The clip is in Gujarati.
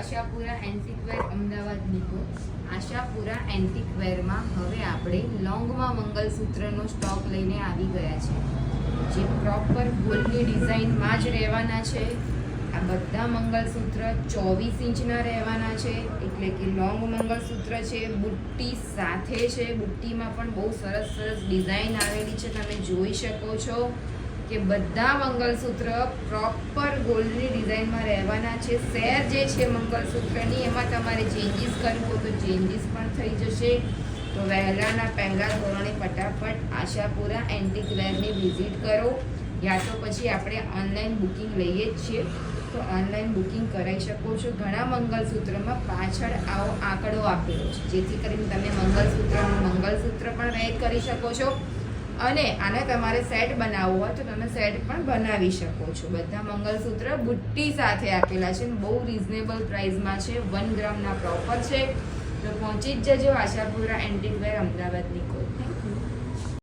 આશાપુરા એન્ટિક વેર અમદાવાદ નિકો. આશાપુરા એન્ટિક વેરમાં હવે આપણે લોંગમાં મંગલસૂત્રનો સ્ટોક લઈને આવી ગયા છે, જે પ્રોપર ગોલ્ડની ડિઝાઇનમાં જ રહેવાના છે. આ બધા મંગલસૂત્ર 24 ઇંચના રહેવાના છે, એટલે કે લોંગ મંગલસૂત્ર છે, બુટ્ટી સાથે છે. બુટ્ટીમાં પણ બહુ સરસ સરસ ડિઝાઇન આવેલી છે, તમે જોઈ શકો છો કે બધા મંગલસૂત્ર પ્રોપર ગોલ્ડની ડિઝાઇનમાં રહેવાના છે. શેર જે છે મંગલસૂત્રની એમાં તમારે ચેન્જીસ કરવું હોય તો ચેન્જીસ પણ થઈ જશે. તો વહેલાના પહેલા ધોરણે ફટાફટ આશાપુરા એન્ટિક વેરની વિઝિટ કરો, યા તો પછી આપણે ઓનલાઈન બુકિંગ લઈએ જ છીએ, તો ઓનલાઈન બુકિંગ કરાવી શકો છો. ઘણા મંગલસૂત્રમાં પાછળ આવો આંકડો આપેલો છે, જેથી કરીને તમે મંગલસૂત્ર પણ વેર કરી શકો છો, અને આને તમારે સેટ બનાવવું હોય તો તમે સેટ પણ બનાવી શકો છો. બધા મંગલસૂત્ર બુટ્ટી સાથે આપેલા છે, બહુ રિઝનેબલ પ્રાઇસમાં છે. 1 ગ્રામના પ્રોપર છે. તો પહોંચી જ જજો આશાપુરા એન્ટિક વેર અમદાવાદની કોઈ. Thank you.